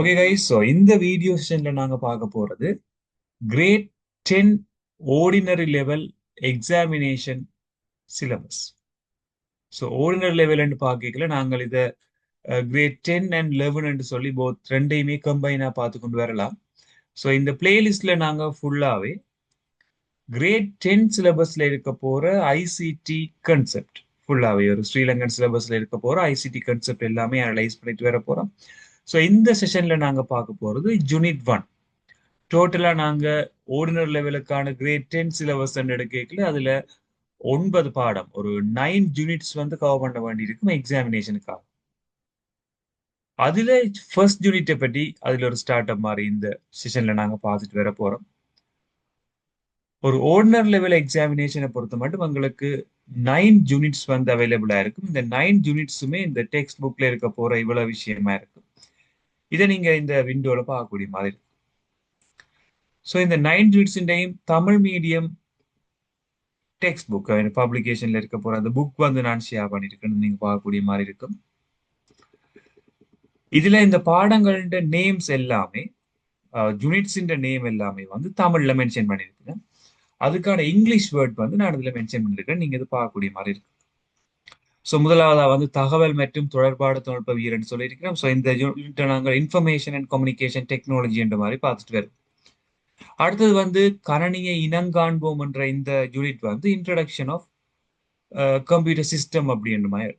Okay guys, so இந்த வீடியோ செஷன்ல நாங்க பார்க்க போறது grade 10 ordinary level examination syllabus. So ordinary லெவல்னு பார்க்கல நாங்கள் இதை கிரேட் 10 அண்ட் 11 சொல்லி போத் ரெண்டையுமே கம்பைனா பார்த்து கொண்டு வரலாம். ஸோ இந்த பிளேலிஸ்ட்ல நாங்க ஃபுல்லாவே கிரேட் 10 சிலபஸ்ல இருக்க போற ஐசிடி கன்செப்ட் ஃபுல்லாவே ஒரு ஸ்ரீலங்கன் சிலபஸ்ல இருக்க போற ஐசிடி கன்செப்ட் எல்லாமே அனலைஸ் பண்ணிட்டு வர போறோம். ஸோ இந்த செஷன்ல நாங்க பார்க்க போறது யூனிட் 1. டோட்டலா நாங்க ஆர்டினரி லெவலுக்கான கிரேட் 10 சிலபஸ் எடுக்கல. அதுல 9 பாடம், ஒரு 9 யூனிட்ஸ் வந்து கவர் பண்ண வேண்டி இருக்கும் எக்ஸாமினேஷனுக்காக. அதுல ஃபர்ஸ்ட் யூனிட்டை பற்றி அதுல ஒரு ஸ்டார்ட் அப் மாதிரி இந்த செஷன்ல நாங்க பார்த்துட்டு வர போறோம். ஒரு ஆர்டினரி லெவல் எக்ஸாமினேஷனை பொறுத்த மட்டும் உங்களுக்கு 9 யூனிட்ஸ் வந்து அவைலபிளா இருக்கும். இந்த 9 யூனிட்ஸுமே இந்த டெக்ஸ்ட் புக்ல இருக்க போற இவ்வளவு விஷயமா இருக்கும். இதை நீங்க இந்த விண்டோல பார்க்கக்கூடிய மாதிரி இருக்கும். ஸோ இந்த 9 யூனிட்ஸையும் தமிழ் மீடியம் டெக்ஸ்ட் புக் பப்ளிகேஷன்ல இருக்க போற அந்த புக் வந்து நான் ஷேர் பண்ணிருக்கேன்னு நீங்க பார்க்கக்கூடிய மாதிரி இருக்கும். இதுல இந்த பாடங்களோட நேம்ஸ் எல்லாமே யூனிட்ஸ் நேம் எல்லாமே வந்து தமிழ்ல மென்ஷன் பண்ணிருக்கேன். அதுக்கான இங்கிலீஷ் வேர்ட் வந்து நான் இதுல மென்ஷன் பண்ணிருக்கேன். நீங்க இது பார்க்கக்கூடிய மாதிரி இருக்கு. ஸோ முதலாவதா வந்து தகவல் மற்றும் தொடர்பாடு தொழில்நுட்பவியல்னு சொல்லியிருக்கிறோம். ஸோ இந்த யூனிட்டை நாங்கள் இன்ஃபர்மேஷன் அண்ட் கம்யூனிகேஷன் டெக்னாலஜி என்ற மாதிரி பார்த்துட்டு வரோம். அடுத்தது வந்து கணனியை இனங்காண்போம் என்ற இந்த யூனிட் வந்து இன்ட்ரடக்ஷன் ஆஃப் கம்ப்யூட்டர் சிஸ்டம் அப்படின்ற மாதிரி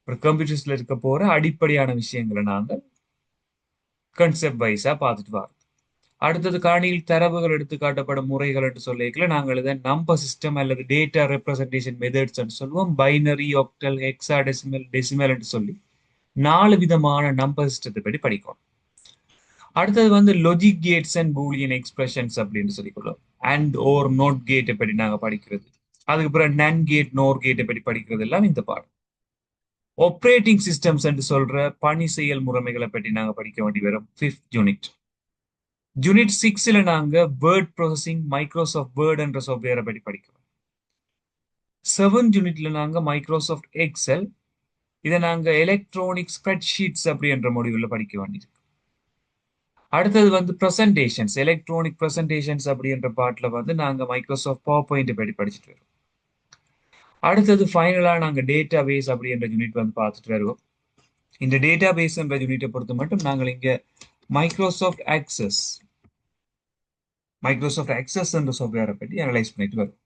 ஒரு கம்ப்யூட்டர்ஸ்ல இருக்க போற அடிப்படையான விஷயங்களை நாங்கள் கன்செப்ட் வைஸா பார்த்துட்டு வரோம். அடுத்தது கணினியில் தரவுகள் எடுத்து காட்டப்படும் முறைகள் என்று சொல்லிக்கல நாங்கள் இதை நம்பர் சிஸ்டம் அல்லது டேட்டா ரெப்ரசன்டேஷன் மெத்தட்ஸ் என்று சொல்லுவோம். பைனரி, ஆக்டல், ஹெக்ஸாடெசிமல், டெசிமல் என்று சொல்லி 4 விதமான நம்பர் சிஸ்டத்தை பற்றி படிக்கும். அடுத்தது வந்து logic gates and Boolean expressions அப்படின்னு சொல்லிக்கொள்ளும். அண்ட் ஓர் நோட் கேட்டை பற்றி நாங்க படிக்கிறது. அதுக்கப்புறம் நன் கேட், நோர் கேட்டை பற்றி படிக்கிறது எல்லாம் இந்த பாடம். ஆப்ரேட்டிங் சிஸ்டம்ஸ் என்று சொல்ற பணி செயல் முறைமைகளை பற்றி நாங்க படிக்க வேண்டி வரும் 5th யூனிட். யூனிட் 6ல நாங்க வேர்ட் ப்ராசஸிங், மைக்ரோசாஃப்ட் வேர்ட் என்ற சாஃப்ட்வேரை பற்றி படிக்கிறோம். 7th யூனிட்ல நாங்க மைக்ரோசாஃப்ட் எக்ஸல், இதை நாங்க எலக்ட்ரானிக் ஸ்ப்ரெட்ஷீட்ஸ் அப்படி என்ற முடிவுல படிக்க வேண்டியது. அடுத்தது வந்து ப்ரெசன்டேஷன்ஸ், எலக்ட்ரானிக் ப்ரெசன்டேஷன்ஸ் அப்படின்ற பாட்டில் வந்து நாங்கள் மைக்ரோசாஃப்ட் பவர் பாயிண்ட் பற்றி படிச்சுட்டு வரோம். அடுத்தது ஃபைனலாக நாங்கள் டேட்டா பேஸ் அப்படின்ற யூனிட் வந்து பார்த்துட்டு வருவோம். இந்த டேட்டா பேஸ் என்ற யூனிட்டை பொறுத்த மட்டும் நாங்கள் இங்க மைக்ரோசாஃப்ட் ஆக்சஸ் என்ற சாஃப்ட்வேரை பற்றி அனலைஸ் பண்ணிட்டு வரோம்.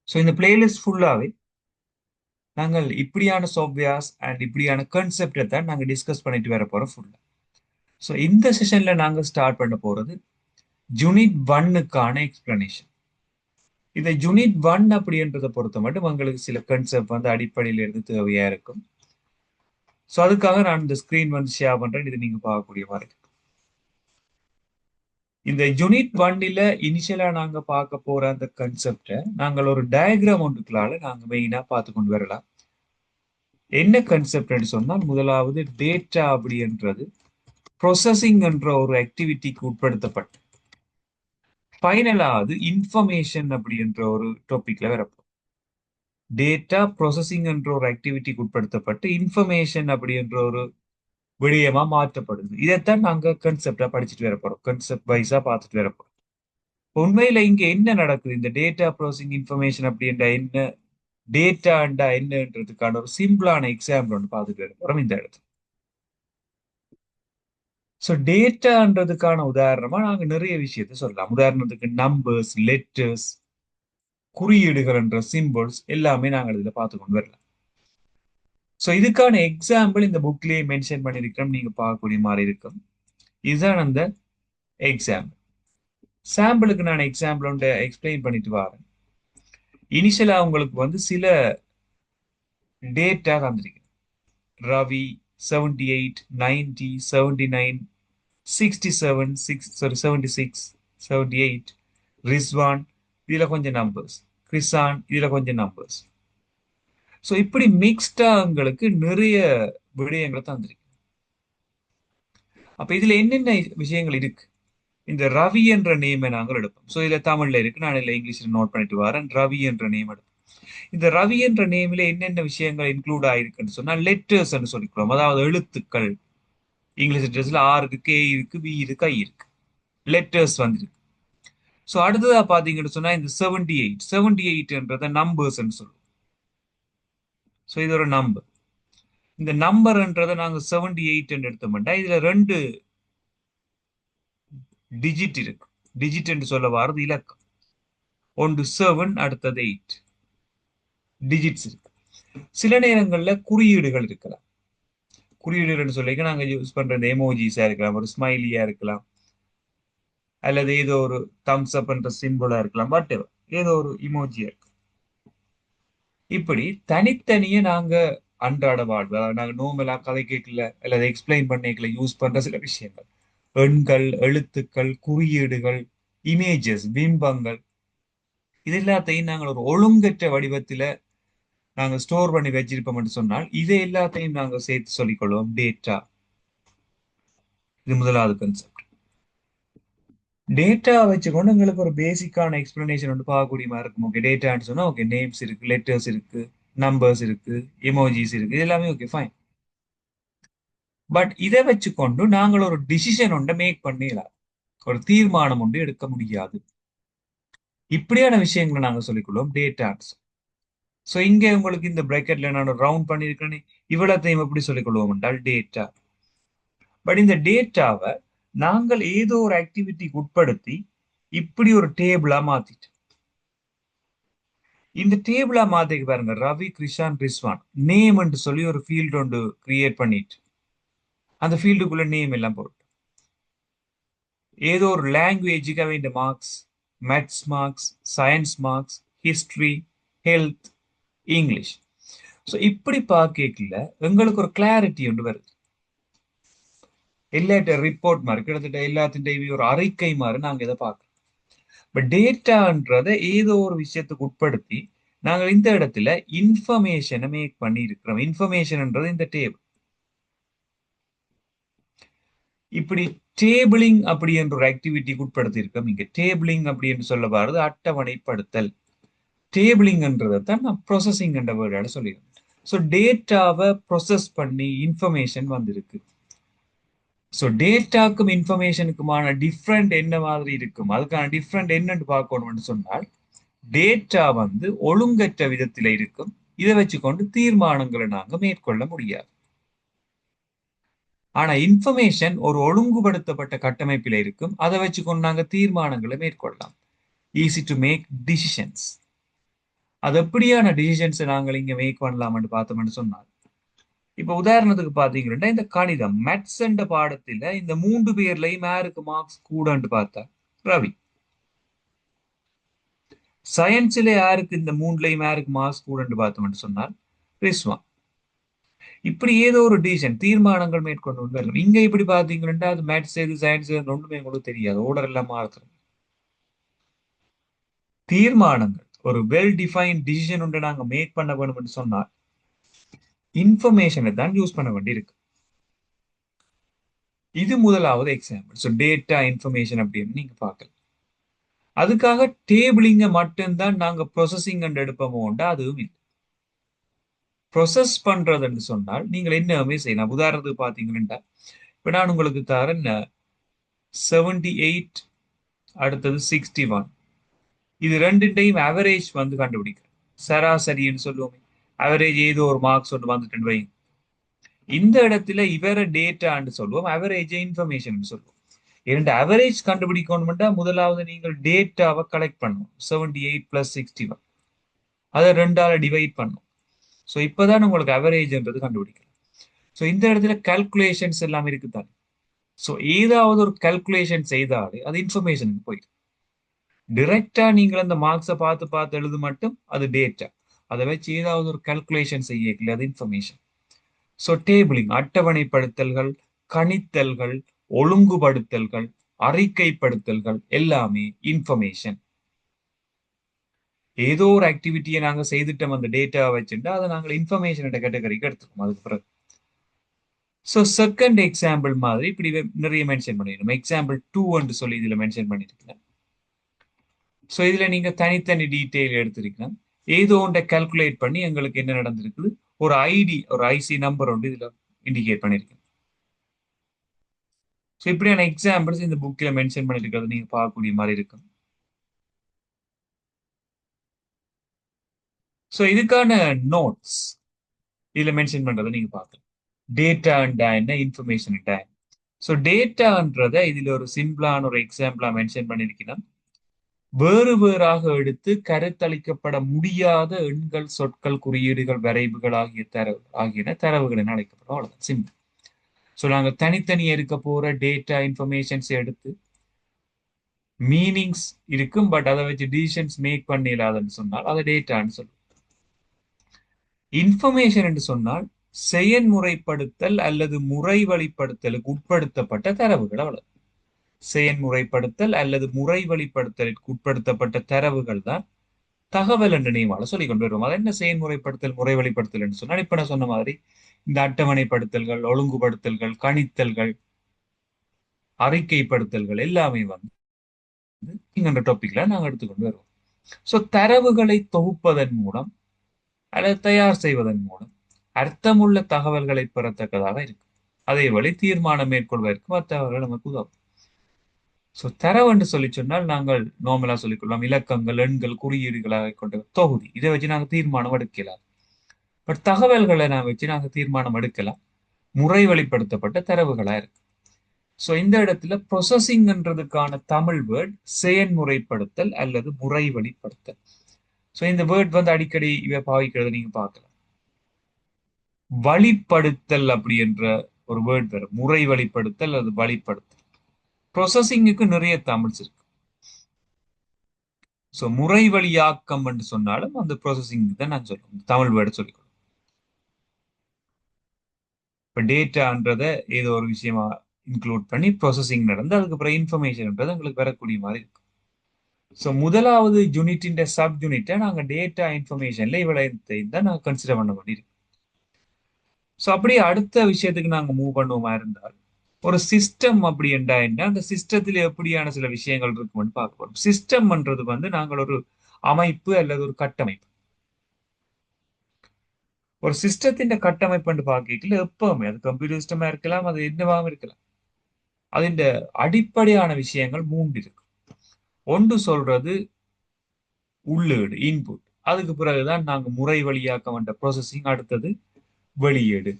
ஸோ இந்த பிளேலிஸ்ட் ஃபுல்லாகவே நாங்கள் இப்படியான சாஃப்ட்வேர்ஸ் அண்ட் இப்படியான கான்செப்டை தான் நாங்கள் டிஸ்கஸ் பண்ணிட்டு வர போகிறோம் ஃபுல்லாக. ஸோ இந்த செஷன்ல நாங்கள் ஸ்டார்ட் பண்ண போகிறது யூனிட் 1க்கான எக்ஸ்பிளனேஷன். இந்த யூனிட் 1 அப்படின்றத பொறுத்த மட்டும் உங்களுக்கு சில கன்செப்ட் வந்து அடிப்படையில இருந்து தேவையா இருக்கும். ஸோ அதுக்காக நான் இந்த ஸ்கிரீன் வந்து ஷேர் பண்றேன். இது நீங்க பார்க்கக்கூடிய மாதிரி இருக்கு. இந்த யூனிட் 1ல இனிஷியலா நாங்க பார்க்க போற அந்த கன்செப்டை நாங்கள் ஒரு டயக்ராம் ஒன்றுக்களால நாங்க மெயினா பார்த்து கொண்டு வரலாம். என்ன கன்செப்ட் சொன்னால், முதலாவது டேட்டா அப்படின்றது ப்ரொசஸிங் என்ற ஒரு ஆக்டிவிட்டிக்கு உட்படுத்தப்பட்டு ஃபைனலாவது இன்ஃபர்மேஷன் அப்படின்ற ஒரு டாபிக்ல வரப்போம். டேட்டா ப்ராசஸிங் என்ற ஒரு ஆக்டிவிட்டிக்கு உட்படுத்தப்பட்டு இன்ஃபர்மேஷன் அப்படின்ற ஒரு விடயமா மாற்றப்படுது. இதைத்தான் நாங்க கன்செப்டா படிச்சுட்டு வர போறோம். கன்செப்ட் வைஸா பார்த்துட்டு வர போறோம். உண்மையில இங்க என்ன நடக்குது, இந்த டேட்டா ப்ராசஸிங் இன்ஃபர்மேஷன் அப்படின்ற என்ன, டேட்டாண்டா என்னன்றதுக்கான ஒரு சிம்பிளான எக்ஸாம்பிள் ஒன்று பார்த்துட்டு வர போறோம் இந்த இடத்துல. ஸோ டேட்டான்றதுக்கான உதாரணமா நாங்க நிறைய விஷயத்த சொல்லலாம். உதாரணத்துக்கு நம்பர்ஸ், லெட்டர்ஸ், குறியீடுகள் என்ற சிம்பிள்ஸ் எல்லாமே நாங்கள் இதுல பார்த்து கொண்டு வரலாம். ஸோ இதுக்கான எக்ஸாம்பிள் இந்த புக்லேயே மென்ஷன் பண்ணியிருக்கிறோம், நீங்க பார்க்கக்கூடிய மாதிரி இருக்கும். இதுதான் அந்த எக்ஸாம்பிள். சாம்பிளுக்கு நான் எக்ஸாம்பிள் ஒன்று எக்ஸ்பிளைன் பண்ணிட்டு வரேன். இனிஷியலா உங்களுக்கு வந்து சில டேட்டா தந்திருக்கு. ரவி 78, 90, 79, 67, 76, 78, ரிஸ்வான் இதுல கொஞ்சம் நம்பர்ஸ், கிரிசான் இதுல கொஞ்சம் நம்பர்ஸ். ஸோ இப்படி மிக்ஸ்டா உங்களுக்கு நிறைய விடயங்களை தந்திருக்கு. அப்ப இதுல என்னென்ன விஷயங்கள் இருக்கு, இந்த ரவி என்ற நேமை நாங்கள் எடுப்போம். ஸோ இதுல தமிழ்ல இருக்கு, நான் இதுல இங்கிலீஷ்ல நோட் பண்ணிட்டு வரேன். ரவி என்ற நேம் எடுப்போம். இந்த ரவி என்ற நேமில என்னென்ன விஷயங்கள் இன்க்ளூட் ஆயிருக்குன்னு சொன்னா லெட்டர்ஸ் சொல்லிக்கிறோம், அதாவது எழுத்துக்கள். இங்கிலீஷ் லெட்டர்ஸ்ல ஆர் இருக்கு, கே இருக்கு, வி இருக்கு, ஐ இருக்கு. லெட்டர்ஸ் வந்துருக்கு. ஸோ அடுத்ததா பாத்தீங்கன்னு சொன்னா இந்த 78 நம்பர்ஸ் சொல்லுவோம். ஸோ இது ஒரு நம்பர். இந்த நம்பர்ன்றதை நாங்க 78 எடுத்தோம்னா இதுல ரெண்டு டிஜிட் இருக்கு. டிஜிட் என்று சொல்ல வாரது இலக்கம். ஒன்று 7, அடுத்தது 8 டிஜிட்ஸ் இருக்கு. சில நேரங்கள்ல குறியீடுகள் இருக்கலாம். குறியீடுகள் சொல்லிக்க நாங்க யூஸ் பண்ற இந்த எமோஜிஸா இருக்கலாம், ஒரு ஸ்மைலியா இருக்கலாம், அல்லது ஏதோ ஒரு தம்ஸ் அப் என்ற சிம்பிளா இருக்கலாம், பட் ஏதோ ஒரு இமோஜியா இருக்கு. இப்படி தனித்தனியே நாங்க அன்றாட வாழ்வு, அதாவது நாங்க நோமலா கதை கேட்கல அல்லது எக்ஸ்பிளைன் பண்ணிக்கல யூஸ் பண்ற சில விஷயங்கள், எண்கள், எழுத்துக்கள், குறியீடுகள், இமேஜஸ், பிம்பங்கள், இது எல்லாத்தையும் நாங்கள் ஒரு ஒழுங்கற்ற வடிவத்தில நாங்க ஸ்டோர் பண்ணி வச்சிருப்போம் என்று சொன்னால் இதை எல்லாத்தையும் நாங்க சேர்த்து சொல்லிக்கொள்வோம் டேட்டா. இது முதலாவது கன்செப்ட். டேட்டா வச்சுக்கொண்டு உங்களுக்கு ஒரு பேசிக்கான எக்ஸ்பிளனேஷன் வந்து பார்க்கக்கூடிய மாதிரி இருக்கும். ஓகே, டேட்டான்னு சொன்னா ஓகே, நேம்ஸ் இருக்கு, லெட்டர்ஸ் இருக்கு, நம்பர்ஸ் இருக்கு, எமோஜிஸ் இருக்கு, இது எல்லாமே ஓகே ஃபைன். பட் இதை வச்சுக்கொண்டு நாங்கள் ஒரு டிசிஷன் ஒன்றை மேக் பண்ணிடலாம், ஒரு தீர்மானம் ஒன்று எடுக்க முடியாது. இப்படியான விஷயங்களை நாங்க சொல்லிக்கொள்வோம் டேட்டான்ஸ். ஸோ இங்க உங்களுக்கு இந்த பிராக்கெட்ல நான் ரவுண்ட் பண்ணியிருக்கேன், இவ்வளத்தையும் எப்படி சொல்லிக்கொள்வோம் என்றால் டேட்டா. பட் இந்த டேட்டாவை நாங்கள் ஏதோ ஒரு ஆக்டிவிட்டிக்கு உட்படுத்தி இப்படி ஒரு டேபிளா மாத்திட்டு, இந்த டேபிளா மாத்திக்கு பாருங்க, ரவி, கிருஷான், ரிஸ்வான் நேம் என்று சொல்லி ஒரு ஃபீல்டு ஒன்று கிரியேட் பண்ணிட்டு அந்த ஃபீல்டுக்குள்ள நேம் எல்லாம் போட்டு ஏதோ ஒரு லாங்குவேஜுக்கு வேண்டிய marks, maths marks, science marks, history, health, English. So இப்படி பார்க்கல எங்களுக்கு ஒரு கிளாரிட்டி ஒன்று வருது. எல்லாட்ட ரிப்போர்ட் மாதிரி கிட்டத்தட்ட எல்லாத்தின் ஒரு அறிக்கை மாதிரி நாங்க இதை பார்க்கறோம். பட் டேட்டான்றதை ஏதோ ஒரு விஷயத்துக்கு உட்படுத்தி நாங்கள் இந்த இடத்துல இன்ஃபர்மேஷனை மேக் பண்ணி இருக்கிறோம். இன்ஃபர்மேஷன்ன்றது இந்த டேபிள். இப்படி டேபிளிங் அப்படி என்ற ஒரு ஆக்டிவிட்டிக்கு உட்படுத்தி இருக்கோம். இங்க டேபிளிங் அப்படி என்று சொல்ல பாருது அட்டவணைப்படுத்தல். டேபிளிங்ன்றதை தான் நான் ப்ரொசஸிங் என்ற வேர்டால சொல்லிடுறேன். ஸோ டேட்டாவை ப்ரொசஸ் பண்ணி இன்ஃபர்மேஷன் வந்திருக்கு. ஸோ டேட்டாக்கும் இன்ஃபர்மேஷனுக்குமான டிஃப்ரெண்ட் என்ன மாதிரி இருக்கும், அதுக்கான டிஃப்ரெண்ட் என்னன்னு பார்க்கணும்னு சொன்னால் டேட்டா வந்து ஒழுங்கற்ற விதத்தில் இருக்கும். இதை வச்சுக்கொண்டு தீர்மானங்களை நாங்க மேற்கொள்ள முடியாது. ஆனா இன்ஃபர்மேஷன் ஒரு ஒழுங்குபடுத்தப்பட்ட கட்டமைப்பில் இருக்கும். அதை வச்சுக்கொண்டு நாங்க தீர்மானங்களை மேற்கொள்ளலாம். Easy to make decisions. அது எப்படியான டிசிஷன்ஸை நாங்கள் இங்க மேக் பண்ணலாம்னு பார்த்தோம்னு சொன்னால், இப்ப உதாரணத்துக்கு பாத்தீங்கன்னா இந்த கணிதம் மேத்ஸ் என்ற பாடத்துல இந்த 3 பேர்லயும் யாருக்கு மார்க்ஸ் கூடன்னு பார்த்தா ரவி. சயின்ஸ்ல யாருக்கு இந்த 3லயும் யாருக்கு மார்க்ஸ் கூடன்னு பார்த்தோம்னு சொன்னால் ரிஸ்வான். இப்படி ஏதோ ஒரு டிசிஷன் தீர்மானங்கள் மேற்கொண்டு வரணும். இங்க இப்படி பாத்தீங்கன்னா அது மேத்ஸ் எது சயின்ஸ் எது ஒன்றுமே உங்களுக்கு தெரியாது, ஓர்டர் எல்லாம் மாறுறது. தீர்மானங்கள் ஒரு வெல் டிஃபைன் டிசிஷன் ஒன்று நாங்க மேக் பண்ண வேணும்னு சொன்னால் இன்ஃபர்மேஷனை தான் யூஸ் பண்ண வேண்டி இருக்கு. இது முதலாவது எக்ஸாம்பிள். ஸோ டேட்டா இன்ஃபர்மேஷன் அப்படின்னு நீங்க பார்க்கலாம். அதுக்காக டேபிளிங்க மட்டும்தான் நாங்க ப்ரொசஸிங் எடுப்போமோண்டா அதுவும் இல்லை. ப்ரொசஸ் பண்றதுன்னு சொன்னால் நீங்கள் என்னவுமே செய்யலாம். உதாரணத்துக்கு பாத்தீங்கன்னா இப்ப நான் உங்களுக்கு தரேன் 78 அடுத்தது 61, இது ரெண்டுடையும் அவரேஜ் வந்து கண்டுபிடிக்கிறேன். சராசரின்னு சொல்லுவோமே, அவரேஜ் ஏதோ ஒரு மார்க்ஸ் ஒன்று வந்துட்டு வைங்க. இந்த இடத்துல இவர டேட்டான்னு சொல்லுவோம், அவரேஜ் இன்ஃபர்மேஷன் சொல்லுவோம். இரண்டு அவரேஜ் கண்டுபிடிக்கணும்னா முதலாவது நீங்கள் டேட்டாவை கலெக்ட் பண்ணணும். 78 + 61 அதை 2ஆல டிவைட் பண்ணும். ஸோ இப்போதான் உங்களுக்கு அவரேஜ்ன்றது கண்டுபிடிக்கலாம். ஸோ இந்த இடத்துல கால்குலேஷன்ஸ் எல்லாம் இருக்குதானே. ஸோ ஏதாவது ஒரு கால்குலேஷன் செய்தாலே அது இன்ஃபர்மேஷனுக்கு போயிடும். டிரெக்டா நீங்கள் அந்த மார்க்ஸை பார்த்து பார்த்து எழுது மட்டும் அது டேட்டா. அதை வச்சு ஏதாவது ஒரு கால்குலேஷன் செய்யல, அது இன்ஃபர்மேஷன். ஸோ டேபிளிங் அட்டவணைப்படுத்தல்கள், கணித்தல்கள், ஒழுங்குபடுத்தல்கள், அறிக்கைப்படுத்தல்கள் எல்லாமே இன்ஃபர்மேஷன். ஏதோ ஒரு ஆக்டிவிட்டியை நாங்க செய்துட்டோம் அந்த டேட்டா வச்சுட்டு அதை நாங்கள் இன்ஃபர்மேஷன் கேட்டகரிக்கு எடுத்துக்கோம் அதுக்கு பிறகு. ஸோ செகண்ட் எக்ஸாம்பிள் மாதிரி இப்படி நிறைய மென்ஷன் பண்ணிடணும். எக்ஸாம்பிள் 2 சொல்லி இதுல மென்ஷன் பண்ணிருக்கேன். ஸோ இதுல நீங்க தனித்தனி டீட்டெயில் எடுத்திருக்கலாம். ஏதோ ஒன்றை கால்குலேட் பண்ணி எங்களுக்கு என்ன நடந்திருக்குது, ஒரு ஐடி, ஒரு ஐசி நம்பர் ஒன்று இதுல இண்டிகேட் பண்ணிருக்கேன். ஸோ இப்படியான எக்ஸாம்பிள்ஸ் இந்த புக்கில் மென்ஷன் பண்ணியிருக்கிறது நீங்க பார்க்கக்கூடிய மாதிரி இருக்கும். ஸோ இதுக்கான நோட்ஸ் இதுல மென்ஷன் பண்றதை நீங்க பார்க்கலாம். டேட்டாண்டா என்ன, இன்ஃபர்மேஷன்டா. ஸோ டேட்டான்றதை இதுல ஒரு சிம்பிளான ஒரு எக்ஸாம்பிளா மென்ஷன் பண்ணியிருக்கிறேன். வேறு வேறாக எடுத்து கருத்தளிக்கப்பட முடியாத எண்கள், சொற்கள், குறியீடுகள், வரைவுகள் ஆகியன தரவுகள் என அழைக்கப்படும். அவ்வளவுதான், சிம்பிள். ஸோ நாங்க தனித்தனியா இருக்க போற டேட்டா இன்ஃபர்மேஷன்ஸ் எடுத்து மீனிங்ஸ் இருக்கும், பட் அதை வச்சு டிசிஷன்ஸ் மேக் பண்ணிடாதுன்னு சொன்னால் அதை டேட்டான்னு சொல்லுவோம். இன்ஃபர்மேஷன் என்று சொன்னால் செயன்முறைப்படுத்தல் அல்லது முறை வழிப்படுத்தலுக்கு உட்படுத்தப்பட்ட தரவுகள். அவ்வளவு. செயன்முறைப்படுத்தல் அல்லது முறை வழிப்படுத்தலுக்கு உட்படுத்தப்பட்ட தரவுகள் தான் தகவல் என்ற நினைவால சொல்லிக் கொண்டு வருவோம். அது என்ன செயன்முறைப்படுத்தல், முறை வழிப்படுத்தல் என்று சொன்னால், இப்ப நான் சொன்ன மாதிரி இந்த அட்டவணைப்படுத்தல்கள், ஒழுங்குபடுத்தல்கள், கணித்தல்கள், அறிக்கைப்படுத்தல்கள் எல்லாமே வந்து என்ற டாபிக்ல நாங்க எடுத்துக்கொண்டு வருவோம். சோ தரவுகளை தொகுப்பதன் மூலம் அல்லது தயார் செய்வதன் மூலம் அர்த்தமுள்ள தகவல்களை பெறத்தக்கதாக இருக்கு. அதே வழி தீர்மானம் மேற்கொள்வதற்கு அத்தகவல்கள் நமக்கு உதவும். சோ தரவு என்று சொல்லி சொன்னால் நாங்கள் நார்மலா சொல்லிக்கொள்ளலாம் இலக்கங்கள், எண்கள், குறியீடுகளாக கொண்ட தொகுதி. இதை வச்சு நாங்கள் தீர்மானம் எடுக்கலாம். பட் தகவல்களை நான் வச்சு நாங்க தீர்மானம் எடுக்கலாம். முறை வழிப்படுத்தப்பட்ட தரவுகளா இருக்கு. சோ இந்த இடத்துல ப்ரொசஸிங்ன்றதுக்கான தமிழ் வேர்ட் செயன்முறைப்படுத்தல் அல்லது முறை வழிப்படுத்தல். சோ இந்த வேர்ட் வந்து அடிக்கடி இவ பாவிக்கிறத நீங்க பார்க்கலாம். வழிப்படுத்தல் அப்படி என்ற ஒரு வேர்ட் வரும். முறை வழிப்படுத்தல் அல்லது வழிப்படுத்தல். ப்ரொசஸிங்குக்கு நிறைய தமிழ்ஸ் இருக்கு. சோ முறை வழியாக்கம் என்று சொன்னாலும் அந்த ப்ரொசஸிங் தான் நான் சொல்லுவேன், தமிழ் வேர்டு சொல்லிக்கணும். இப்ப டேட்டான்றத ஏதோ ஒரு விஷயமா இன்க்ளூட் பண்ணி ப்ராசஸிங் நடந்து அதுக்கப்புறம் இன்ஃபர்மேஷன்ன்றது உங்களுக்கு வரக்கூடிய மாதிரி இருக்கும். ஸோ முதலாவது யூனிட்டின் சப் யூனிட்டை நாங்கள் டேட்டா இன்ஃபர்மேஷன்ல இவ்வளவு தான் நாங்கள் கன்சிடர் பண்ண வேண்டியிருக்கோம். ஸோ அப்படியே அடுத்த விஷயத்துக்கு நாங்கள் மூவ் பண்ணுவோமா இருந்தால், ஒரு சிஸ்டம் அப்படி என்றா என்ன, அந்த சிஸ்டத்தில் எப்படியான சில விஷயங்கள் இருக்கும்னு பார்க்க போறோம். சிஸ்டம்ன்றது வந்து நாங்கள் ஒரு அமைப்பு அல்லது ஒரு கட்டமைப்பு. ஒரு சிஸ்டத்தின் கட்டமைப்பு பார்க்கல எப்பவுமே அது கம்ப்யூட்டர் சிஸ்டமா இருக்கலாம், அது என்னவாகவும் இருக்கலாம். அதின் அடிப்படையான விஷயங்கள் மூன்று இருக்கு. ஒன்று சொல்றது உள்ளீடு, இன்புட். அதுக்கு பிறகுதான் நாங்க முறை வழியாக்க வேண்ட ப்ராசஸிங், அடுத்தது வெளியீடு.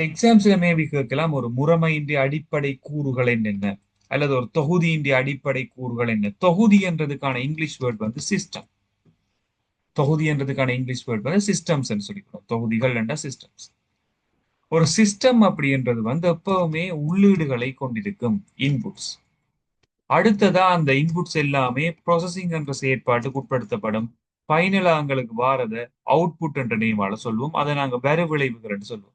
எக்ஸாம்ஸ்ல மேபி கேட்கலாம், ஒரு முறைமையின்றி அடிப்படை கூறுகள் என்ன, அல்லது ஒரு தொகுதியின்றி அடிப்படை கூறுகள் என்ன. தொகுதி என்றதுக்கான இங்கிலீஷ் வேர்ட் வந்து சிஸ்டம். தொகுதி என்றதுக்கான இங்கிலீஷ் வேர்ட் வந்து சிஸ்டம்ஸ் சொல்லிக்கிறோம். தொகுதிகள் என்ற சிஸ்டம்ஸ். ஒரு சிஸ்டம் அப்படின்றது வந்து எப்பவுமே உள்ளீடுகளை கொண்டிருக்கும், இன்புட்ஸ். அடுத்ததா அந்த இன்புட்ஸ் எல்லாமே ப்ராசஸிங் என்ற செயற்பாட்டுக்கு உட்படுத்தப்படும். பைனலாங்களுக்கு வாரத அவுட்புட் என்ற நேமால சொல்லுவோம். அதை நாங்க வர விளைவுகள் என்று சொல்லுவோம்.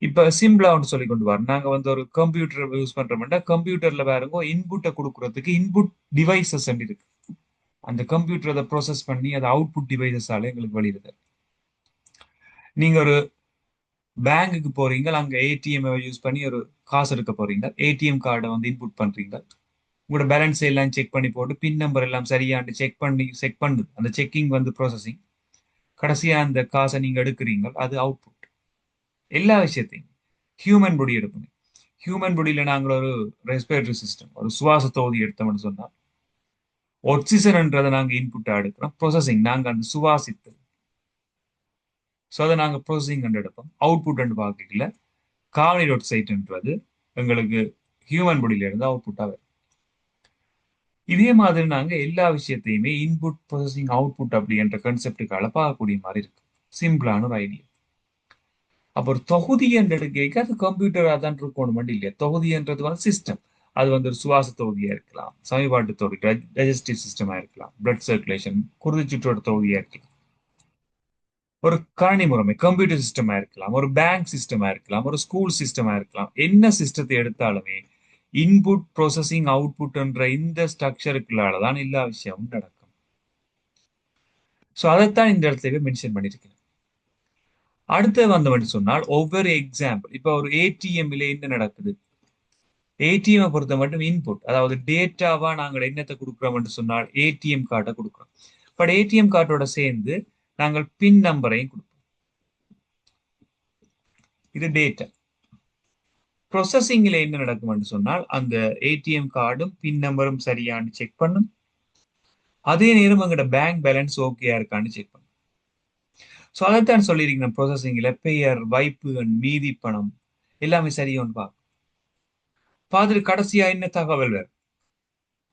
இப்ப சிம்பிளா ஒன்று சொல்லி கொண்டு வரோம். நாங்க வந்து ஒரு கம்ப்யூட்டர் யூஸ் பண்றோம்னா, கம்ப்யூட்டர்ல வேறங்க இன்புட்டை கொடுக்கறதுக்கு இன்புட் டிவைசஸ் இருக்கு. அந்த கம்ப்யூட்டர் அதை ப்ராசஸ் பண்ணி அதை அவுட்புட் டிவைசஸால எங்களுக்கு வெளியிடுது. நீங்க ஒரு பேங்குக்கு போறீங்க, அங்க ஏடிஎம் யூஸ் பண்ணி ஒரு காசு எடுக்க போறீங்க. ஏடிஎம் கார்டை வந்து இன்புட் பண்றீங்க. உங்களோட பேலன்ஸ் எல்லாம் செக் பண்ணி போட்டு பின் நம்பர் எல்லாம் சரியாண்டு செக் பண்ணுது. அந்த செக்கிங் வந்து ப்ராசஸிங். கடைசியா அந்த காசை நீங்க எடுக்கிறீங்க, அது அவுட்புட். எல்லா விஷயத்தையும் ஹியூமன் பாடி எடுப்போம். ஹியூமன் பாடியில நாங்கள் ஒரு ரெஸ்பிரேட்டரி சிஸ்டம், ஒரு சுவாச தொகுதி எடுத்தோம்னு சொன்னா, ஆக்சிஜன்ன்றதை நாங்க இன்புட்டா எடுக்கிறோம். ப்ராசஸிங் நாங்க அந்த சுவாசித்தல். ஸோ அதை நாங்க ப்ராசஸிங் எடுப்போம். அவுட்புட் பார்க்கல கார்பன் டை ஆக்சைடுன்றது எங்களுக்கு ஹியூமன் பாடியில இருந்து அவுட்புட்டா வரும். இதே மாதிரி நாங்க எல்லா விஷயத்தையுமே இன்புட் ப்ராசஸிங் அவுட்புட் அப்படின்ற கான்செப்டுக்கால பார்க்கக்கூடிய மாதிரி இருக்கு. சிம்பிளான ஒரு ஐடியா. அப்போ ஒரு தொகுதி என்ற எடுக்க அது கம்ப்யூட்டரா தான் இருக்கணும் மட்டும் இல்லையா. தொகுதி என்றது வந்து சிஸ்டம். அது வந்து ஒரு சுவாச தொகுதியா இருக்கலாம், சமீபாட்டு தொகுதி டைஜஸ்டிவ் சிஸ்டமா இருக்கலாம், பிளட் சர்க்குலேஷன் குருதி சுற்றோட தொகுதியா இருக்கலாம், ஒரு கணினி முறைமை கம்ப்யூட்டர் சிஸ்டமா இருக்கலாம், ஒரு பேங்க் சிஸ்டமா இருக்கலாம், ஒரு ஸ்கூல் சிஸ்டமா இருக்கலாம். என்ன சிஸ்டத்தை எடுத்தாலுமே இன்புட் ப்ராசஸிங் அவுட்புட் என்ற இந்த ஸ்ட்ரக்சருக்குள்ளாலதான் எல்லா விஷயமும் நடக்கும். ஸோ அதைத்தான் இந்த இடத்துல மென்ஷன் பண்ணியிருக்கேன். அடுத்து வந்தவன் சொன்னால் ஒவ்வொரு எக்ஸாம்பிள். இப்ப ஒரு ஏடிஎம்ல என்ன நடக்குது, ஏடிஎம் பொறுத்த மட்டும் இன்புட், அதாவது டேட்டாவா நாங்கள் என்னத்தை கொடுக்குறோம் சொன்னால் ஏடிஎம் கார்டை கொடுக்குறோம். பட் ஏடிஎம் கார்டோட சேர்ந்து நாங்கள் பின் நம்பரையும் கொடுப்போம். இது டேட்டா. ப்ரொசஸிங்ல என்ன நடக்கும்னு சொன்னால் அந்த ஏடிஎம் கார்டும் பின் நம்பரும் சரியான்னு செக் பண்ணும். அதே நேரம் எங்களோட பேங்க் பேலன்ஸ் ஓகேயா இருக்கான்னு செக் பண்ணும். ஸோ அதைத்தான் சொல்லியிருக்கேன் ப்ரொசஸிங்ல பெயர், வைப்பு எண், மீதி பணம் எல்லாமே சரியோன்னு பார்க்கும். பார்த்துட்டு கடைசியா என்ன தகவல் வேறு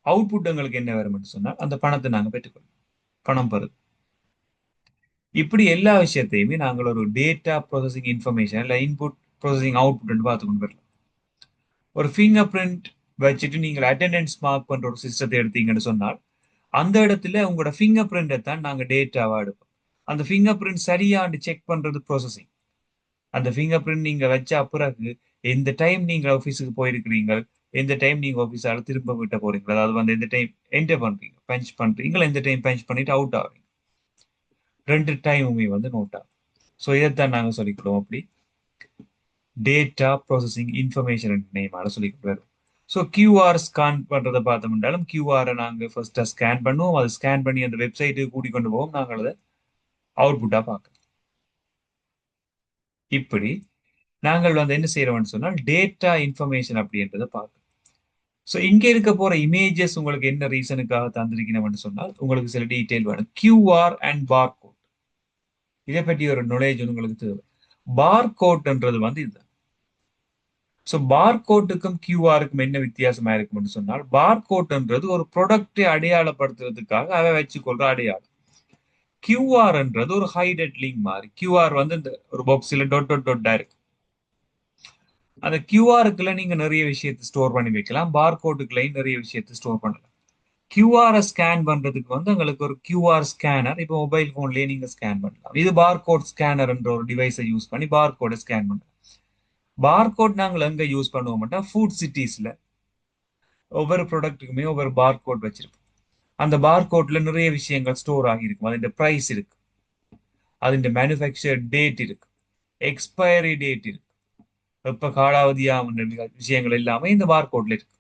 அவுட்புட் எங்களுக்கு என்ன வரும்னு சொன்னால் அந்த பணத்தை நாங்கள் பெற்றுக்கொள்வோம். பணம் பெறுது. இப்படி எல்லா விஷயத்தையுமே நாங்கள் ஒரு டேட்டா ப்ராசஸிங் இன்ஃபர்மேஷன் இல்லை இன்புட் ப்ராசஸிங் அவுட்புட் பார்த்து கொண்டு வரலாம். ஒரு ஃபிங்கர் பிரிண்ட் வச்சுட்டு நீங்கள் அட்டெண்டன்ஸ் மார்க் பண்ற ஒரு சிஸ்டத்தை எடுத்தீங்கன்னு சொன்னால் அந்த இடத்துல உங்களோட ஃபிங்கர் பிரிண்டை தான் நாங்கள் டேட்டாவா எடுப்போம். அந்த ஃபிங்கர் பிரிண்ட் சரியாண்டு செக் பண்றது ப்ராசஸிங். அந்த ஃபிங்கர் பிரிண்ட் நீங்க வச்ச பிறகு எந்த டைம் நீங்க ஆஃபீஸுக்கு போயிருக்கிறீங்க, எந்த டைம் நீங்க ஆஃபீஸால திரும்ப விட்ட போறீங்க, அதாவது வந்து எந்த டைம் என்டர் பண்றீங்க, பஞ்ச் பண்றீங்களா, எந்த டைம் பஞ்ச் பண்ணிட்டு அவுட் ஆகுறீங்க, ரெண்டு டைமுமே வந்து நோட் ஆகும். ஸோ இதைத்தான் நாங்கள் சொல்லிக்கிடுவோம் அப்படி டேட்டா ப்ராசஸிங் இன்ஃபர்மேஷன் நேமால சொல்லிக்கிட்டு வரும். ஸோ கியூஆர் ஸ்கேன் பண்றதை பார்த்தோம்னாலும் கியூஆரை நாங்கள் ஃபர்ஸ்டா ஸ்கேன் பண்ணுவோம். அதை ஸ்கேன் பண்ணி அந்த வெப்சைட்டுக்கு கூட்டி கொண்டு போவோம். நாங்கள் அதை அவுட்புட்டா பார்க்கணும். இப்படி நாங்கள் வந்து என்ன செய்யறோம்னு சொன்னால் டேட்டா இன்ஃபர்மேஷன் அப்படின்றத பார்க்கணும். ஸோ இங்க இருக்க போற இமேஜஸ் உங்களுக்கு என்ன ரீசனுக்காக தந்திருக்கணும்னு சொன்னால் உங்களுக்கு சில டீட்டெயில் வேணும். கியூஆர் அண்ட் பார் கோட் இதை பற்றி ஒரு நாலேஜ் உங்களுக்கு தேவை. பார் கோட்ன்றது வந்து இதுதான். ஸோ பார் கோட்டுக்கும் கியூஆருக்கும் என்ன வித்தியாசமா இருக்கும்னு சொன்னால் பார் கோட்ன்றது ஒரு ப்ராடக்டை அடையாளப்படுத்துறதுக்காக அதை வச்சுக்கொள்ற அடையாளம். கியூஆர்ன்றது ஒரு ஹைடட் லிங்க் மாதிரி. கியூஆர் வந்து இந்த ஒரு பாக்ஸ்ல டொட் டொட் டொட்டா இருக்கு. அந்த கியூஆருக்குள்ள நீங்க நிறைய விஷயத்தை ஸ்டோர் பண்ணி வைக்கலாம். பார் கோட்டுக்குள்ளேயும் நிறைய விஷயத்தை ஸ்டோர் பண்ணலாம். கியூஆரை ஸ்கேன் பண்றதுக்கு வந்து உங்களுக்கு ஒரு கியூஆர் ஸ்கேனர் இப்போ மொபைல் போன்லயே நீங்க ஸ்கேன் பண்ணலாம். இது பார் கோட் ஸ்கேனர் என்ற ஒரு டிவைஸை யூஸ் பண்ணி பார் கோடை ஸ்கேன் பண்ணலாம். பார் கோட் நாங்கள் எங்க யூஸ் பண்ணுவோம்னா ஃபுட் சிட்டிஸ்ல ஒவ்வொரு ப்ராடக்ட்டுக்குமே ஒவ்வொரு பார் கோட் வச்சிருப்போம். அந்த பார் கோட்ல நிறைய விஷயங்கள் ஸ்டோர் ஆகியிருக்கும். அதிന്റെ பிரைஸ் இருக்கு, அதிന്റെ மேனுஃபேக்சர் டேட் இருக்கு, எக்ஸ்பயரி டேட் இருக்கு, எப்ப காலாவதியாகின்ற விஷயங்கள் எல்லாமே இந்த பார் கோட்ல இருக்கு.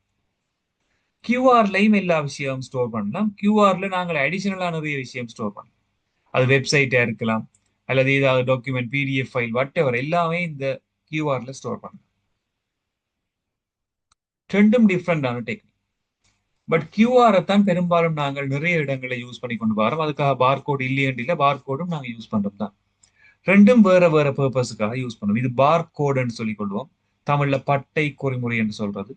கியூஆர்லையும் எல்லா விஷயமும் ஸ்டோர் பண்ணலாம். கியூஆர்ல நாங்கள் அடிஷனலா நிறைய விஷயம் ஸ்டோர் பண்ணலாம். அது வெப்சைட்டா இருக்கலாம் அல்லது ஏதாவது document, PDF file, what ever எல்லாமே இந்த கியூஆர்ல ஸ்டோர் பண்ணலாம். ரெண்டும் டிஃப்ரெண்டான டெக்னிக். பட் கியூஆரை தான் பெரும்பாலும் நாங்கள் நிறைய இடங்களை யூஸ் பண்ணி கொண்டு வரோம். அதுக்காக பார்கோட் இல்லையென்று இல்லை, பார்கோடும் நாங்கள் யூஸ் பண்றோம் தான். ரெண்டும் வேற வேற பர்பஸுக்காக யூஸ் பண்ணுவோம். இது பார்கோடுன்னு சொல்லிக் கொள்வோம். தமிழ்ல பட்டை குறிமுறை என்று சொல்றது.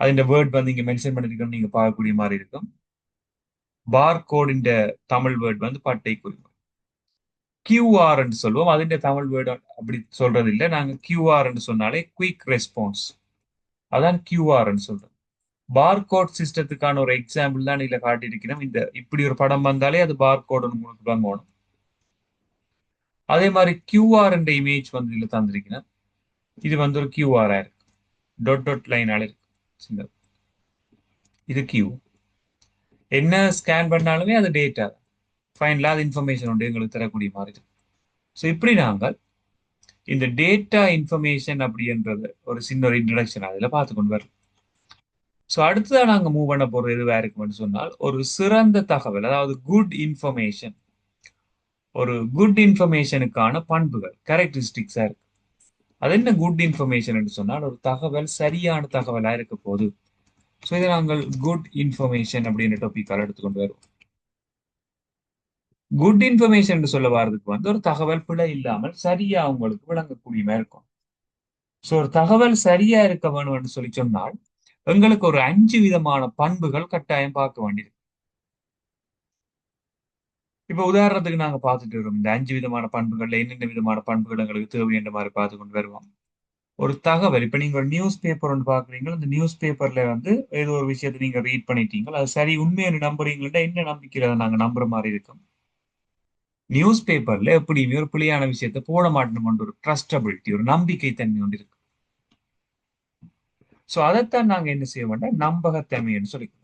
அதிന്റെ வேர்ட் வந்து இங்க மென்ஷன் பண்ணிருக்கோம், நீங்க பார்க்கக்கூடிய மாதிரி இருக்கும். பார்கோடின் தமிழ் வேர்ட் வந்து பட்டை குறிமுறை. கியூஆர் என்று சொல்லுவோம். அதிന്റെ தமிழ் வேர்டு அப்படி சொல்றது இல்லை. நாங்க கியூஆர் என்று சொன்னாலே குயிக் ரெஸ்பான்ஸ், அதான் கியூஆர் சொல்றோம். பார்கோட் சிஸ்டத்துக்கான ஒரு எக்ஸாம்பிள் தான் இதுல காட்டியிருக்கிறோம். இந்த இப்படி ஒரு படம் வந்தாலே அது பார்கோட் உங்களுக்கு வாங்கணும். அதே மாதிரி கியூஆர் என்ற இமேஜ் வந்து இதுல தந்திருக்கிறேன். இது வந்து ஒரு கியூஆர் இருக்கு, டொட் டொட் லைனால இருக்கு. இது கியூ என்ன ஸ்கேன் பண்ணாலுமே அது டேட்டா ஃபைனலா அது இன்ஃபர்மேஷன் உண்டு எங்களுக்கு தரக்கூடிய மாதிரி இருக்கு. ஸோ இப்படி நாங்கள் இந்த டேட்டா இன்ஃபர்மேஷன் அப்படின்றது ஒரு சின்ன ஒரு இன்ட்ரடக்ஷன் அதுல பார்த்து கொண்டு வரலாம். ஸோ அடுத்ததான் நாங்க மூவ் பண்ண போறது எதுவா இருக்கும்னு சொன்னால் ஒரு சிறந்த தகவல், அதாவது குட் இன்ஃபர்மேஷன். ஒரு குட் இன்ஃபர்மேஷனுக்கான பண்புகள், கேரக்டரிஸ்டிக்ஸா இருக்கு. அது என்ன குட் இன்ஃபர்மேஷன் என்று சொன்னால் ஒரு தகவல் சரியான தகவலா இருக்க போது. ஸோ இதை நாங்கள் குட் இன்ஃபர்மேஷன் அப்படின்ற டாபிக்கால் எடுத்துக்கொண்டு வருவோம். குட் இன்ஃபர்மேஷன் என்று சொல்ல வர்றதுக்கு வந்து ஒரு தகவல் பிழை இல்லாமல் சரியா உங்களுக்கு விளங்கக்கூடியமா இருக்கும். ஸோ ஒரு தகவல் சரியா இருக்க வேணும்னு சொல்லி சொன்னால் எங்களுக்கு ஒரு 5 விதமான பண்புகள் கட்டாயம் பார்க்க வேண்டியது. இப்ப உதாரணத்துக்கு நாங்க பார்த்துட்டு வரோம், இந்த 5 விதமான பண்புகள்ல என்னென்ன விதமான பண்புகள் எங்களுக்கு தேவை என்ற மாதிரி பார்த்து கொண்டு வருவோம். ஒரு தகவல், இப்ப நீங்க ஒரு நியூஸ் பேப்பர் ஒன்று பாக்குறீங்க, இந்த நியூஸ் பேப்பர்ல வந்து ஏதோ ஒரு விஷயத்தை நீங்க ரீட் பண்ணிட்டீங்க, அது சரி உண்மையான நம்புறீங்களா, என்ன நம்பிக்கையில நாங்க நம்புற மாதிரி இருக்கும். நியூஸ் பேப்பர்ல எப்படியுமே ஒரு பிழையான விஷயத்தை போட மாட்டோம், ஒரு ட்ரஸ்டபிலிட்டி, ஒரு நம்பிக்கை தன்மை ஒன்று இருக்கு. சோ அதைத்தான் நாங்க என்ன செய்ய வேண்டாம், நம்பகத்தன்மைன்னு சொல்லிக்கிறோம்.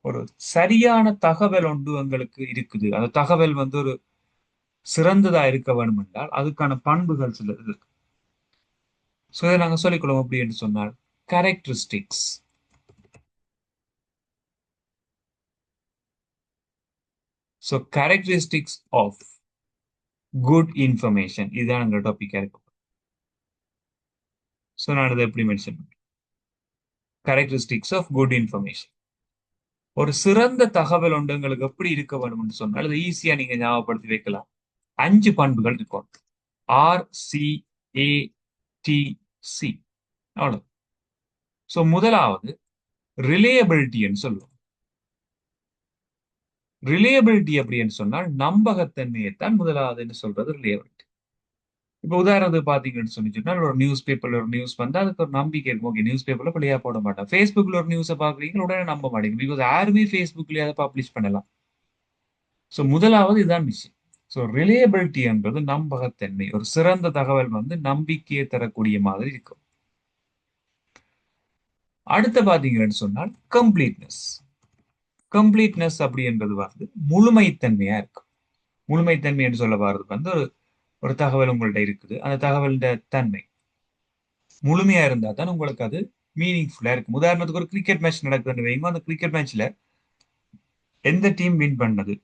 ஒரு சரியான தகவல் ஒன்று எங்களுக்கு இருக்குது, அந்த தகவல் வந்து ஒரு சிறந்ததா இருக்க வேண்டும் என்றால் அதுக்கான பண்புகள் சில இருக்கு. சோ இதை நாங்க சொல்லிக்கொள்வோம் அப்படி என்று சொன்னால் characteristics. So characteristics of good information இதுதான் எங்க டாபிக்கா இருக்கு. ஸோ நான் இதை எப்படி மென்ஷன் பண்றேன்? Characteristics of good information. ஒரு சிறந்த தகவல் ஒன்று உங்களுக்கு எப்படி இருக்க வேணும்னு சொன்னால் அது ஈஸியா நீங்க ஞாபகப்படுத்தி வைக்கலாம். 5 பண்புகள் இருக்கும். RCATC. அவ்வளவு. ஸோ முதலாவது ரிலேயபிலிட்டின்னு சொல்லுவோம். ரிலேயபிலிட்டி அப்படின்னு சொன்னால் நம்பகத்தன்மையைத்தான் முதலாவதுன்னு சொல்றது ரிலேயபிலிட்டி. இப்போ உதாரணத்துக்கு பாத்தீங்கன்னு சொன்னா ஒரு நியூஸ் பேப்பர்ல ஒரு நியூஸ் வந்து அதுக்கு ஒரு நம்பிக்கை இருக்கும். ஓகே, நியூஸ் பேப்பர்ல பிள்ளையா போட மாட்டான். ஃபேஸ்புக்ல ஒரு நியூஸை பாக்குறீங்க, உடனே நம்ப மாட்டீங்க. பிகாஸ் யாருமே ஃபேஸ்புக்லயே அதை பப்ளிஷ் பண்ணலாம். ஸோ முதலாவது இதுதான் விஷயம். ஸோ ரிலேயபிலிட்டி என்பது நம்பகத்தன்மை. ஒரு சிறந்த தகவல் வந்து நம்பிக்கையை தரக்கூடிய மாதிரி இருக்கும். அடுத்த பாத்தீங்கன்னு சொன்னால் கம்ப்ளீட்னஸ். கம்ப்ளீட்னஸ் அப்படின்றது வந்து முழுமைத்தன்மையா இருக்கும். முழுமைத்தன்மை என்று சொல்ல வர்றது வந்து ஒரு ஒரு தகவல் உங்கள்ட்ட இருக்குது. அந்த தகவலோட தன்மை முழுமையா இருந்தா தான் உங்களுக்கு அது மீனிங்ஃபுல்லா இருக்கும். உதாரணத்துக்கு ஒரு கிரிக்கெட் மேட்ச் நடக்குதுன்னு வைங்க, அந்த கிரிக்கெட் மேட்ச்ல எந்த டீம் வின் பண்ணது,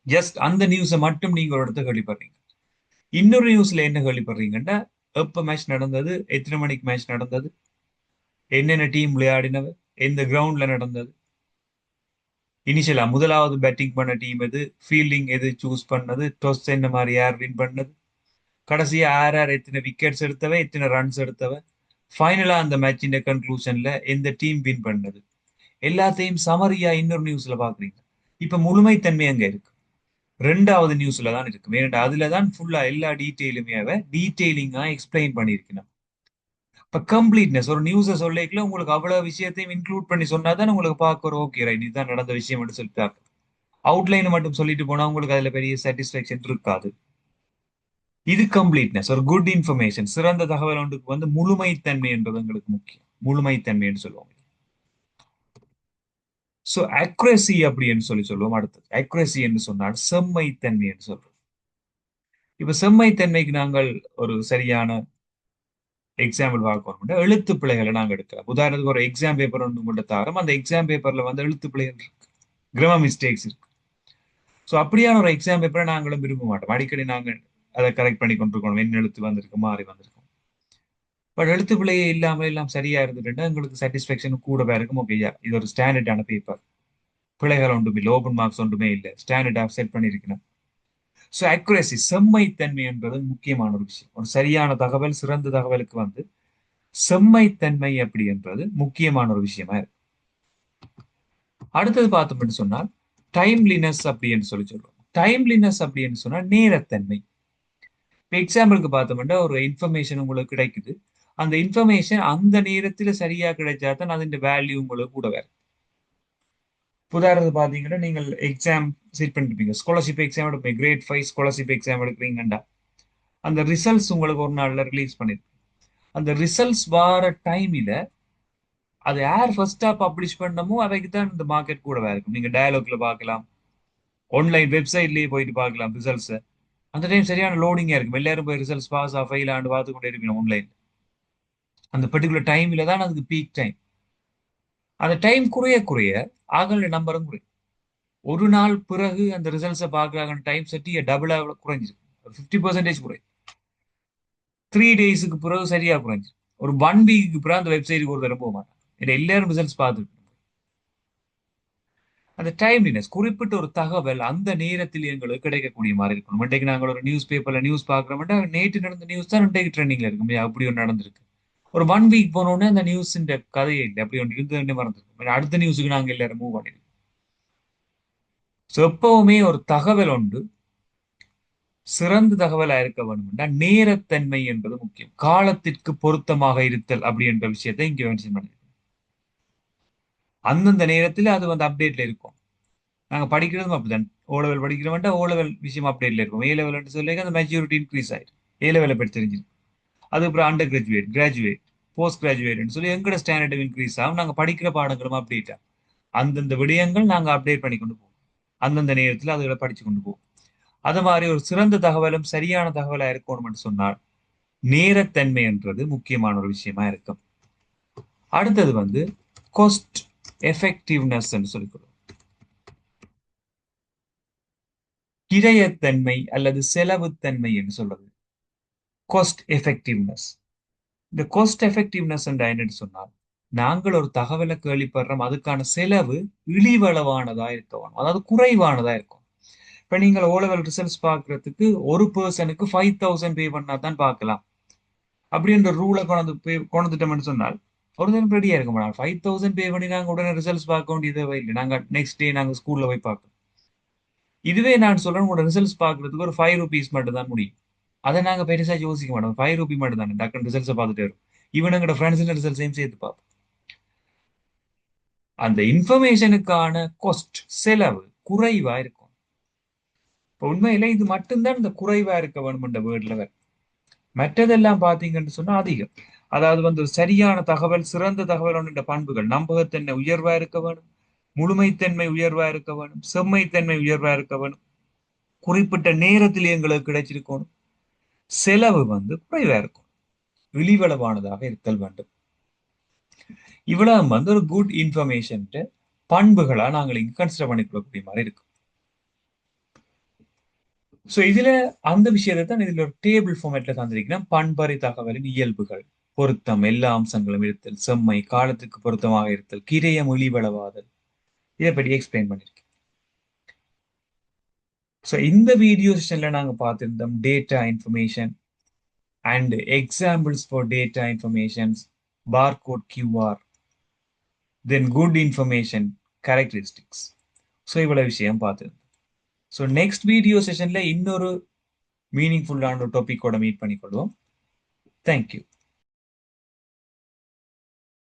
ஜஸ்ட் அந்த நியூஸை மட்டும் நீங்க ஒரு இடத்த கேள்விப்படுறீங்க. இன்னொரு நியூஸ்ல என்ன கேள்விப்படுறீங்கன்னா, எப்ப மேட்ச் நடந்தது, எத்தனை மணிக்கு மேட்ச் நடந்தது, என்னென்ன டீம் விளையாடினது, எந்த கிரவுண்ட்ல நடந்தது, இனிஷியலா முதலாவது பேட்டிங் பண்ண டீம் எது, ஃபீல்டிங் எது சூஸ் பண்ணது, டொஸ் என்ன மாதிரி யார் வின் பண்ணது, கடைசியா யார் யார் எத்தனை விக்கெட்ஸ் எடுத்தவ, எத்தனை ரன்ஸ் எடுத்தவ, ஃபைனலா அந்த மேட்சின் கன்க்ளூஷன்ல எந்த டீம் வின் பண்ணது, எல்லாத்தையும் சமரியா இன்னொரு நியூஸ்ல பாக்குறீங்க. இப்ப முழுமைத்தன்மை அங்க இருக்கு. ரெண்டாவது நியூஸ்ல தான் இருக்கு. ஏன்னா அதுல தான் ஃபுல்லா எல்லா டீட்டெயிலுமே டீட்டெயிலிங்கா எக்ஸ்பிளைன் பண்ணியிருக்கணும். இப்ப கம்ப்ளீட்னஸ் ஒரு நியூஸை சொல்லிக்கல உங்களுக்கு அவ்வளவு விஷயத்தையும் இன்க்ளூட் பண்ணி சொன்னாதான் உங்களுக்கு பார்க்க ஒரு ஓகே ரைட் இதுதான் நடந்த விஷயம் சொல்லிட்டு அவுட்லைன் மட்டும் சொல்லிட்டு போனா உங்களுக்கு அதுல பெரிய சாட்டிஸ்பாக்சன் இருக்காது. இது கம்ப்ளீட்னஸ். ஒரு குட் இன்ஃபர்மேஷன், சிறந்த தகவல் ஒன்றுக்கு வந்து முழுமைத்தன்மை என்பது எங்களுக்கு முக்கியம். முழுமைத்தன்மை என்று சொல்லுவாங்க. சோ அக்யூரசி அப்படின்னு சொல்லுவோம். அடுத்தது அக்யூரசி என்று சொன்னால் செம்மைத்தன்மை என்று சொல்றோம். இப்ப செம்மைத்தன்மைக்கு நாங்கள் ஒரு சரியான எக்ஸாம்பிள் பார்க்கணும். எழுத்து பிழைகளை நாங்க எடுக்கலாம். உதாரணத்துக்கு ஒரு எக்ஸாம் பேப்பர் ஒன்று உங்கள்ட்ட தாரோம். அந்த எக்ஸாம் பேப்பர்ல வந்து எழுத்து பிழைகள் இருக்கு, கிராமர் மிஸ்டேக்ஸ் இருக்கு. ஸோ அப்படியான ஒரு எக்ஸாம் பேப்பரை நாங்களும் விரும்ப மாட்டோம். அடிக்கடி நாங்கள் அதை கரெக்ட் பண்ணி கொண்டிருக்கணும். என்ன எழுத்து வந்திருக்கு, மாறி வந்திருக்கும். பட் எழுத்து பிழையே இல்லாம எல்லாம் சரியா இருந்துட்டுன்னா எங்களுக்கு சாட்டிஸ்பேக்ஷன் கூடவே இருக்கும். ஓகேயா, இது ஒரு ஸ்டாண்டர்டான பேப்பர், பிழைகள் ஒன்றுமே இல்லை, ஓபன் மார்க்ஸ் ஒன்றுமே இல்லை, ஸ்டாண்டர்டாக செட் பண்ணியிருக்கணும். ஸோ அக்யூரசி, செம்மைத்தன்மை என்பது முக்கியமான ஒரு விஷயம். ஒரு சரியான தகவல், சிறந்த தகவலுக்கு வந்து செம்மைத்தன்மை அப்படி என்பது முக்கியமான ஒரு விஷயமா இருக்கு. அடுத்தது பார்த்தோம்னு சொன்னால் டைம்லினஸ் அப்படின்னு சொல்லுவோம். டைம்லினஸ் அப்படின்னு சொன்னா நேரத்தன்மை. இப்போ எக்ஸாம்பிளுக்கு பார்த்தோம்னா ஒரு இன்ஃபர்மேஷன் உங்களுக்கு கிடைக்குது. அந்த இன்ஃபர்மேஷன் அந்த நேரத்துல சரியா கிடைச்சா தான் அதன் வேல்யூ உங்களுக்கு கூட வேற. உதாரணத்துக்கு பாத்தீங்கன்னா நீங்கள் எக்ஸாம் செட் பண்ணிருப்பீங்க, ஸ்காலர்ஷிப் எக்ஸாம் எடுப்பீங்க, கிரேட் 5 ஸ்காலர்ஷிப் எக்ஸாம் எடுக்கிறீங்கண்டா அந்த ரிசல்ட்ஸ் உங்களுக்கு ஒரு நாள்ல ரிலீஸ் பண்ணிருக்கு. அந்த ரிசல்ட்ஸ் வார டைம்ல அது யார் ஃபர்ஸ்டா பப்ளிஷ் பண்ணமோ அவைக்கு தான் இந்த மார்க்கெட் கூடவா இருக்கும். நீங்க டயலாக்ல பார்க்கலாம், ஆன்லைன் வெப்சைட்லயே போயிட்டு பார்க்கலாம் ரிசல்ட்ஸ். அந்த டைம் சரியான லோடிங்கா இருக்கும். எல்லாரும் போய் ரிசல்ட்ஸ் பாஸ் ஃபெயில் ஆண்டு பார்த்து கொண்டே இருக்கணும் ஆன்லைன். அந்த பர்டிகுலர் டைம்ல தான் அதுக்கு பீக் டைம். அந்த டைம் குறைய குறைய ஆகல நம்பரும் குறையும். ஒரு நாள் பிறகு அந்த ரிசல்ட்ஸை பார்க்கறாங்க டைம் செட்டி டபுளா குறைஞ்சிருக்கு. 50% குறையும். 3 டேஸுக்கு பிறகு சரியா குறைஞ்சிருக்கு. ஒரு 1 வீக்கு பிறகு அந்த வெப்சைட்டுக்கு ஒரு தடவை போக மாட்டாங்க. ஏன்னா எல்லாரும் ரிசல்ட்ஸ் பார்த்துட்டு அந்த டைம்லினஸ், குறிப்பிட்ட ஒரு தகவல் அந்த நேரத்தில் எங்களுக்கு கிடைக்கக்கூடிய மாதிரி இருக்கணும். இன்றைக்கு நாங்கள் ஒரு நியூஸ் பேப்பர்ல நியூஸ் பார்க்குறோம்னா நேற்று நடந்த நியூஸ் தான் இன்றைக்கு ட்ரெண்டிங்ல இருக்கும். அப்படி ஒன்று நடந்திருக்கு. ஒரு 1 வீக் போனோடனே அந்த நியூஸ் கதையே இல்லை, அப்படி ஒன்று இருந்து மறந்துருக்கும். அடுத்த நியூஸுக்கு நாங்கள் எல்லாரும் மூவ் பண்ணிருக்கோம். ஸோ எப்பவுமே ஒரு தகவல் உண்டு சிறந்த தகவலா இருக்க வேணும்னா நேரத்தன்மை என்பது முக்கியம். காலத்திற்கு பொருத்தமாக இருத்தல் அப்படி என்ற விஷயத்தை இங்க மென்ஷன் பண்ணி அந்தந்த நேரத்தில் அது வந்து அப்டேட்ல இருக்கும். நாங்க படிக்கிறதும் அப்படிதான். ஓ லெவல் படிக்கிறவன்ட்டா ஓ லெவல் விஷயம் அப்டேட்ல இருக்கும். ஏ லெவல் சொல்லி அந்த மெச்சூரிட்டி இன்க்ரீஸ் ஆயிடும். ஏ லெவலை பற்றி தெரிஞ்சிடும். அதுக்கப்புறம் அண்டர் கிராஜுவேட், கிராஜுவேட், போஸ்ட் கிராஜுவேட்னு சொல்லி எங்கட ஸ்டாண்டர்டும் இன்க்ரீஸ் ஆகும். நாங்க படிக்கிற பாடங்களும் அப்டேட் ஆகும். அந்தந்த விடயங்கள் நாங்க அப்டேட் பண்ணி கொண்டு போவோம். அந்தந்த நேரத்தில் அதுகளை படிச்சு கொண்டு போவோம். அது மாதிரி ஒரு சிறந்த தகவலும் சரியான தகவலா இருக்கணும்னு சொன்னால் நேரத்தன்மை என்றது முக்கியமான ஒரு விஷயமா இருக்கும். அடுத்தது வந்து காஸ்ட் எஃபெக்டிவ்னஸ் சொல்லிக்கிறோம். கிரயத்தன்மை அல்லது செலவுத்தன்மை என்று சொல்றது காஸ்ட் எஃபெக்டிவ்னஸ். இந்த காஸ்ட் எஃபெக்டிவ்னஸ் என்னன்னு சொன்னால் நாங்கள் ஒரு தகவலை கேள்விப்படுறோம், அதுக்கான செலவு இழிவளவானதா இருக்க வேணும், அதாவது குறைவானதா இருக்கும். இப்ப நீங்கள் ஓ லெவல் ரிசல்ட்ஸ் பார்க்கறதுக்கு ஒரு பர்சனுக்கு 5000 பே பண்ணா தான் பார்க்கலாம் அப்படின்ற ரூலை கொண்டுட்டோம்னு சொன்னால் ஒரு தினம் ரெடியா இருக்க மாட்டோம். 5000 பே பண்ணி நாங்க உடனே ரிசல்ட்ஸ் பார்க்க வேண்டியதே இல்லை. நாங்க நெக்ஸ்ட் டே நாங்க ஸ்கூல்ல போய் பார்க்கணும். இதுவே நான் சொல்றேன், உங்களோட ரிசல்ட்ஸ் பார்க்கறதுக்கு ஒரு 5 ருபீஸ் மட்டும் தான் முடியும். அதை நாங்க பெருசா யோசிக்க மாட்டோம். 5 ரூபி மட்டும் தானே, டக்குனு ரிசல்ட்ஸை பார்த்துட்டே இருக்கும். ஈவன் எங்களோட ஃப்ரெண்ட்ஸ் ரிசல்ட்ஸையும் சேர்த்து பார்ப்போம். அந்த இன்ஃபர்மேஷனுக்கான காஸ்ட் செலவு குறைவா இருக்கும். இப்போ உண்மையில இது மட்டும்தான் இந்த குறைவா இருக்க வேணும் என்ற வேர்ட்ல வரும். மற்றதெல்லாம் பாத்தீங்கன்னு சொன்னா அதிகம். அதாவது வந்து ஒரு சரியான தகவல், சிறந்த தகவல் ஒன்ற பண்புகள், நம்பகத்தன்மை உயர்வா இருக்க வேணும், முழுமைத்தன்மை உயர்வா இருக்க வேணும், செம்மைத்தன்மை உயர்வா இருக்க வேணும், குறிப்பிட்ட நேரத்தில் எங்களுக்கு கிடைச்சிருக்கணும், செலவு வந்து குறைவா இருக்கும், இழிவளவானதாக இருத்தல் வேண்டும். இவ்வளவு வந்து ஒரு குட் இன்ஃபர்மேஷன் பண்புகளா நாங்கள் இங்க கன்சிடர் பண்ணி கொடுக்கக்கூடிய மாதிரி இருக்கு. ஸோ இதுல அந்த விஷயத்தை தான் இதுல ஒரு டேபிள் ஃபார்மேட்ல தந்திருக்கிறேன். பண்பறை தகவலின் இயல்புகள், பொருத்தம், எல்லா அம்சங்களும் இருத்தல், செம்மை, காலத்துக்கு பொருத்தமாக இருத்தல், கிரையம் ஒளிவளவாதல், இதை பற்றி எக்ஸ்பிளைன் பண்ணிருக்கேன். ஸோ இந்த வீடியோ செஷன்ல நாங்க பார்த்திருந்தோம் data information and examples for data informations, barcode QR, then good information characteristics. So இவ்வளவு விஷயம் பார்த்திருந்தோம். ஸோ நெக்ஸ்ட் வீடியோ செஷன்ல இன்னொரு மீனிங்ஃபுல்லான டாபிக்கோட மீட் பண்ணிக்கொள்வோம். தேங்க்யூ.